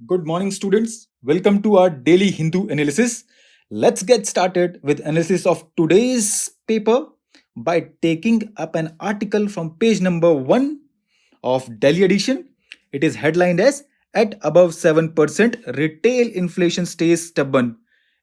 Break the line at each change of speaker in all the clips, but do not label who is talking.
Good morning, students. Welcome to our daily Hindu analysis. Let's get started with analysis of today's paper by taking up an article from page number 1 of Delhi edition. It is headlined as "At above 7% retail inflation stays stubborn."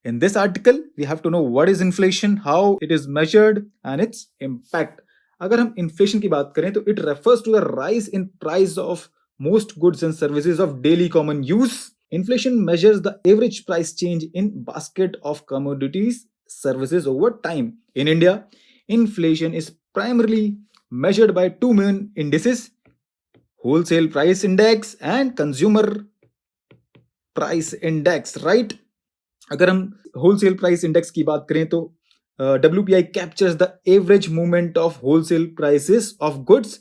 In this article, we have to know what is inflation, how it is measured, and its impact. अगर हम inflation की बात करें तो it refers to the rise in price of most goods and services of daily common use. Inflation measures the average price change in basket of commodities, services over time. In India, inflation is primarily measured by two main indices: wholesale price index and consumer price index, right? अगर हम wholesale price index की बात करें तो WPI captures the average movement of wholesale prices of goods.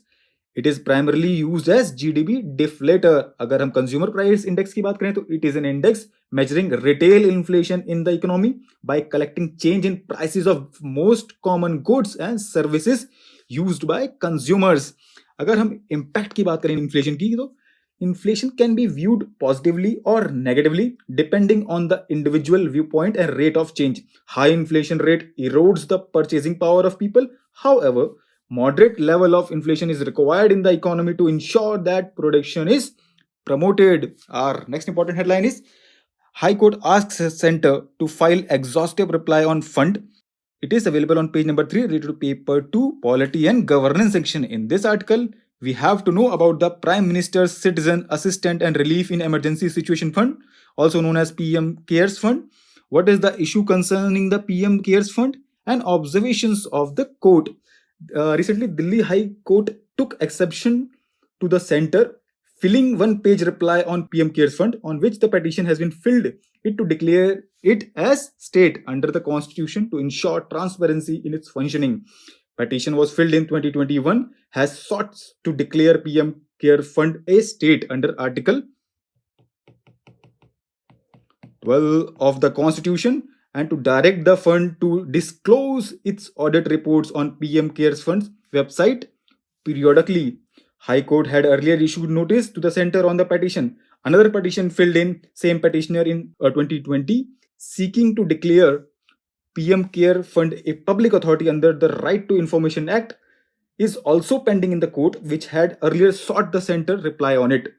It is primarily used as GDP deflator. अगर हम consumer price index की बात करें तो it is an index measuring retail inflation in the economy by collecting change in prices of most common goods and services used by consumers. अगर हम impact की बात करें inflation की तो inflation can be viewed positively or negatively depending on the individual viewpoint and rate of change. High inflation rate erodes the purchasing power of people. However, moderate level of inflation is required in the economy to ensure that production is promoted. Our next important headline is High Court asks Center to file exhaustive reply on fund. It is available on page number 3 related to paper 2 Polity and Governance section. In this article, we have to know about the Prime Minister's Citizen Assistance and Relief in Emergency Situation Fund, also known as PM CARES Fund. What is the issue concerning the PM CARES Fund and observations of the court? Recently, Delhi High Court took exception to the center filling one-page reply on PM CARES Fund, on which the petition has been filled it to declare it as state under the constitution to ensure transparency in its functioning. Petition was filled in 2021, has sought to declare PM CARE Fund a state under Article 12 of the Constitution and to direct the fund to disclose its audit reports on PM CARES Fund's website periodically. High Court had earlier issued notice to the center on the petition. Another petition filled in same petitioner in 2020 seeking to declare PM CARE Fund a public authority under the Right to Information Act is also pending in the court, which had earlier sought the center reply on it.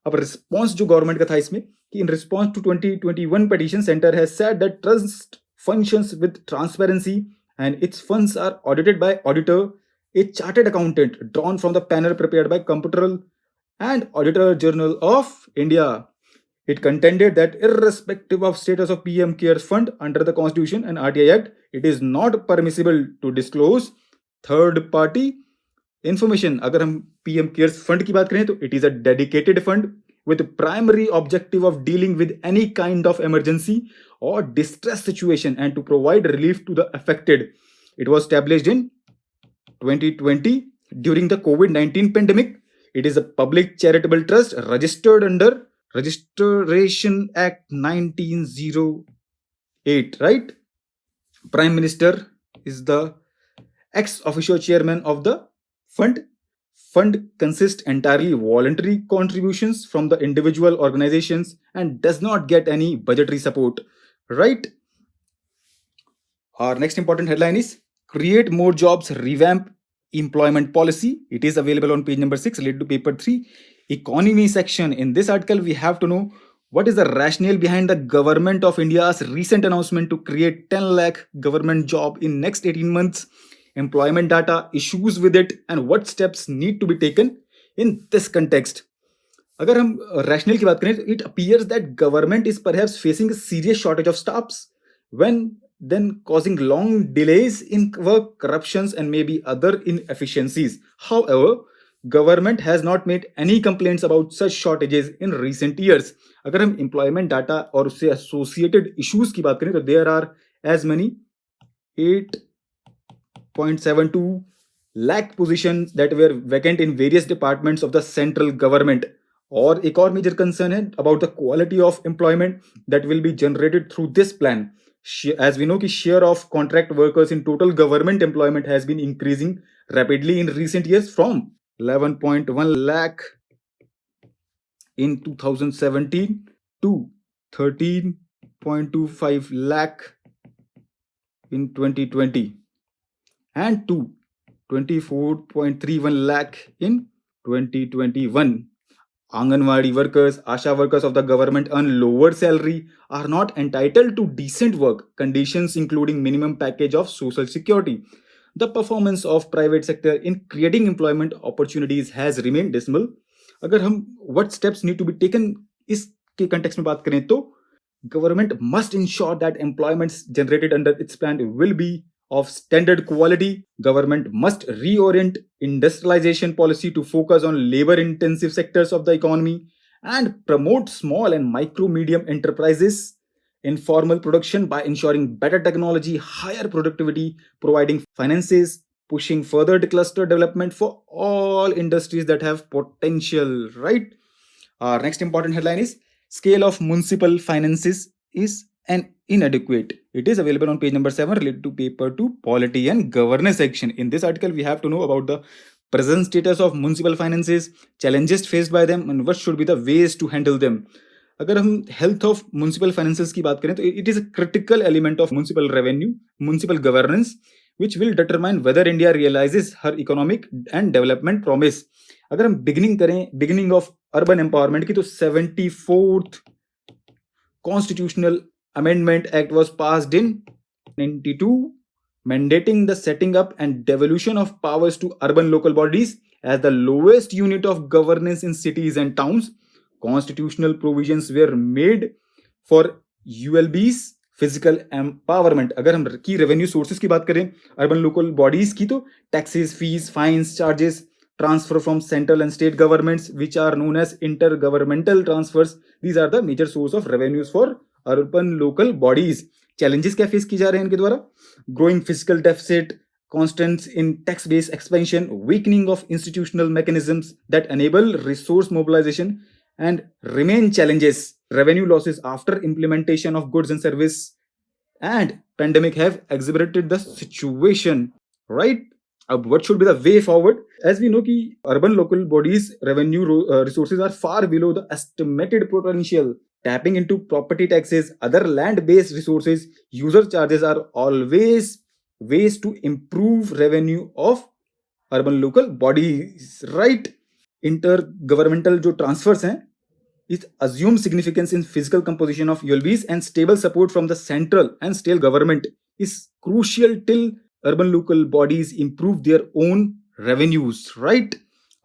अब response जो government का था इसमें कि in response to 2021 petition, center has said that trust functions with transparency and its funds are audited by auditor, a chartered accountant drawn from the panel prepared by Comptroller and Auditor General of India. It contended that irrespective of status of PM CARES Fund under the Constitution and RTI Act, it is not permissible to disclose third party information. अगर हम PM CARES Fund की बात करें तो it is a dedicated fund with the primary objective of dealing with any kind of emergency or distress situation and to provide relief to the affected. It was established in 2020 during the COVID-19 pandemic. It is a public charitable trust registered under Registration Act 1908, right? Prime Minister is the ex officio chairman of the fund. Fund consists entirely voluntary contributions from the individual organizations and does not get any budgetary support, right? Our next important headline is Create More Jobs, Revamp Employment Policy. It is available on page number 6 related to paper 3 economy section. In this article, we have to know what is the rationale behind the government of India's recent announcement to create 10 lakh government job in next 18 months, employment data, issues with it, and what steps need to be taken in this context. अगर हम rationale की बात करें, it appears that government is perhaps facing a serious shortage of staffs when then causing long delays in work, corruptions, and maybe other inefficiencies. However, government has not made any complaints about such shortages in recent years. अगर हम employment data और उससे associated issues की बात करें तो there are as many 8.72 lakh positions that were vacant in various departments of the central government. और एक और major concern है about the quality of employment that will be generated through this plan. As we know, the share of contract workers in total government employment has been increasing rapidly in recent years from 11.1 lakh in 2017 to 13.25 lakh in 2020 and to 24.31 lakh in 2021. Anganwadi workers, Asha workers of the government earn lower salary, are not entitled to decent work conditions, including minimum package of social security. The performance of private sector in creating employment opportunities has remained dismal. अगर हम what steps need to be taken इसके context में बात करें तो government must ensure that employments generated under its plan will be of standard quality. Government must reorient industrialization policy to focus on labor intensive sectors of the economy and promote small and micro medium enterprises informal production by ensuring better technology, higher productivity, providing finances, pushing further cluster development for all industries that have potential, right? Our next important headline is scale of municipal finances is an inadequate. It is available on page number 7 related to paper 2 polity and governance section. In this article, we have to know about the present status of municipal finances, challenges faced by them, and what should be the ways to handle them. अगर हम health of municipal finances की बात करें तो it is a critical element of municipal revenue, municipal governance, which will determine whether India realizes her economic and development promise. अगर हम beginning of urban empowerment की तो 74th constitutional amendment act was passed in 92 mandating the setting up and devolution of powers to urban local bodies as the lowest unit of governance in cities and towns. Constitutional provisions were made for ULBs physical empowerment. अगर हम की revenue sources की बात करें urban local bodies की तो taxes, fees, fines, charges, transfer from central and state governments which are known as intergovernmental transfers. These are the major source of revenues for urban local bodies. challenges क्या face की जा रहे हैं इनके द्वारा? growing fiscal deficit, constants in tax base expansion, weakening of institutional mechanisms that enable resource mobilization, and remain challenges. Revenue losses after implementation of goods and service and pandemic have exacerbated the situation, right? What should be the way forward? As we know कि urban local bodies revenue resources are far below the estimated potential. Tapping into property taxes, other land-based resources, user charges are always ways to improve revenue of urban local bodies, right? Intergovernmental जो transfers हैं, it assumes significance in physical composition of ULBs and stable support from the central and state government is crucial till urban local bodies improve their own revenues, right?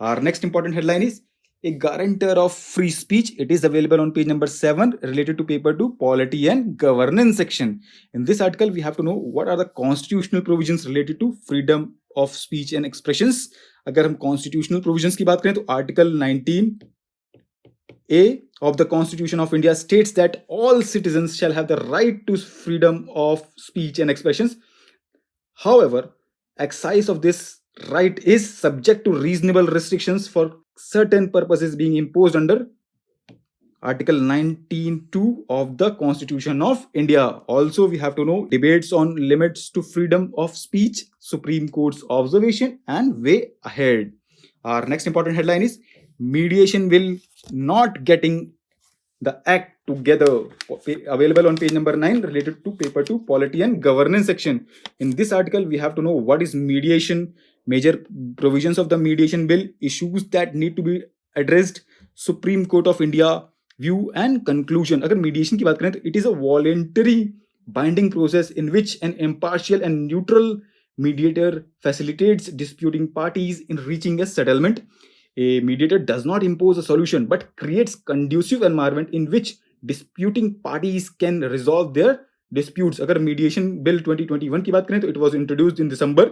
Our next important headline is a guarantor of free speech. It is available on page number 7 related to paper 2 polity and governance section. In this article, we have to know what are the constitutional provisions related to freedom of speech and expressions. अगर हम constitutional provisions की बात करें तो article 19A of the Constitution of India states that all citizens shall have the right to freedom of speech and expressions. However, exercise of this right is subject to reasonable restrictions for certain purposes being imposed under Article 19(2) of the Constitution of India. Also, we have to know debates on limits to freedom of speech, Supreme Court's observation, and way ahead. Our next important headline is Mediation Bill not getting the act together. Available on page number 9 related to paper 2 polity and governance section. In this article, we have to know what is mediation, major provisions of the mediation bill, issues that need to be addressed, Supreme Court of India view, and conclusion. अगर mediation की बात करें तो it is a voluntary binding process in which an impartial and neutral mediator facilitates disputing parties in reaching a settlement. A mediator does not impose a solution but creates conducive environment in which disputing parties can resolve their disputes. अगर mediation bill 2021 की बात करें तो it was introduced in December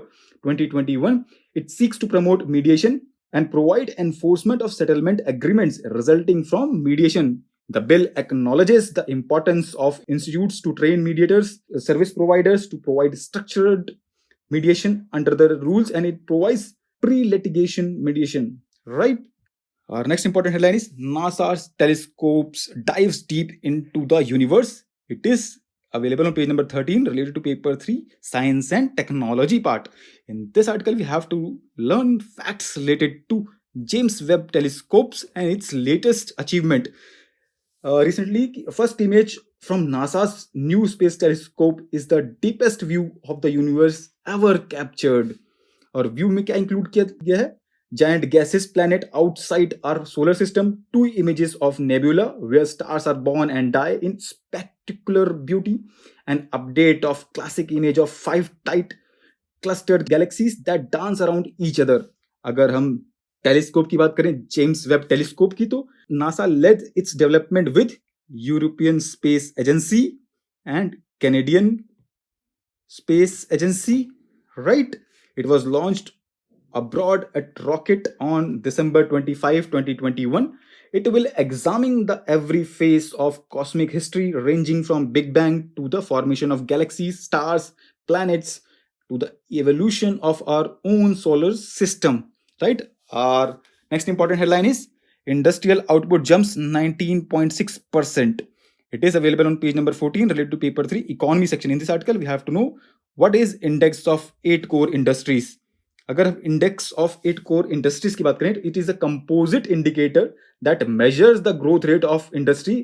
2021. It seeks to promote mediation and provide enforcement of settlement agreements resulting from mediation. The bill acknowledges the importance of institutes to train mediators, service providers to provide structured mediation under the rules, and it provides pre-litigation mediation. Right? Our next important headline is NASA's telescopes dives deep into the universe. It is available on page number 13 related to paper 3 science and technology part. In this article, we have to learn facts related to James Webb telescopes and its latest achievement. Recently, first image from NASA's new space telescope is the deepest view of the universe ever captured. और view में क्या include किया गया है? Giant gaseous planet outside our solar system, two images of nebula where stars are born and die in spectacular beauty, an update of classic image of five tight clustered galaxies that dance around each other. अगर हम telescope की बात करें, James Webb telescope की, तो NASA led its development with European Space Agency and Canadian Space Agency, right? It was launched abroad at Rocket on December 25, 2021. It will examine the every phase of cosmic history, ranging from Big Bang to the formation of galaxies, stars, planets, to the evolution of our own solar system. Right? Our next important headline is industrial output jumps 19.6%. It is available on page number 14 related to paper 3 economy section. In this article, we have to know what is index of 8 core industries. अगर हम index of 8 core industries की बात करें, it is a composite indicator that measures the growth rate of industry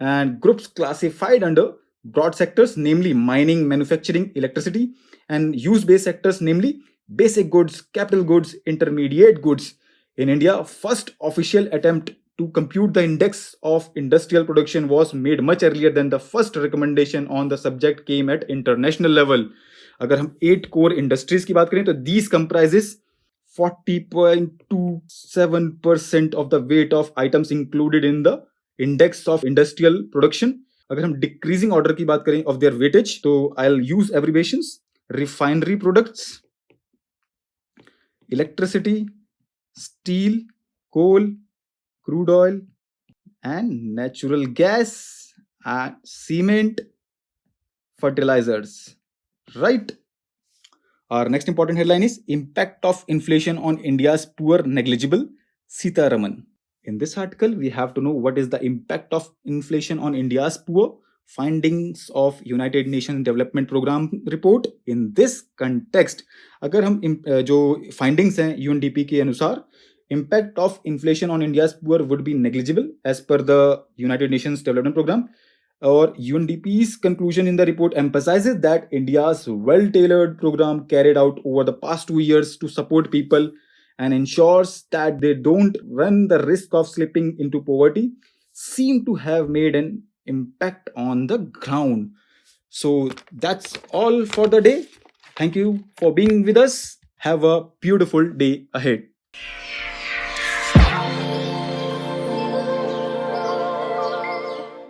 and groups classified under broad sectors, namely mining, manufacturing, electricity, and use-based sectors, namely basic goods, capital goods, intermediate goods. In India, first official attempt to compute the index of industrial production was made much earlier than the first recommendation on the subject came at international level. अगर हम 8 core industries की बात करें तो these comprises 40.27% of the weight of items included in the index of industrial production. अगर हम decreasing order की बात करें ऑफ देयर वेटेज, तो I will use abbreviations: refinery products, electricity, steel, coal, crude oil and natural gas and cement, fertilizers. Right? Our next important headline is impact of inflation on India's poor negligible. Sitharaman. In this article, we have to know what is the impact of inflation on India's poor. Findings of United Nations Development Program report. In this context, अगर हम जो findings हैं UNDP के अनुसार, impact of inflation on India's poor would be negligible as per the United Nations Development Program. Or UNDP's conclusion in the report emphasizes that India's well-tailored program carried out over the past 2 years to support people and ensures that they don't run the risk of slipping into poverty seem to have made an impact on the ground. So that's all for the day. Thank you for being with us. Have a beautiful day ahead.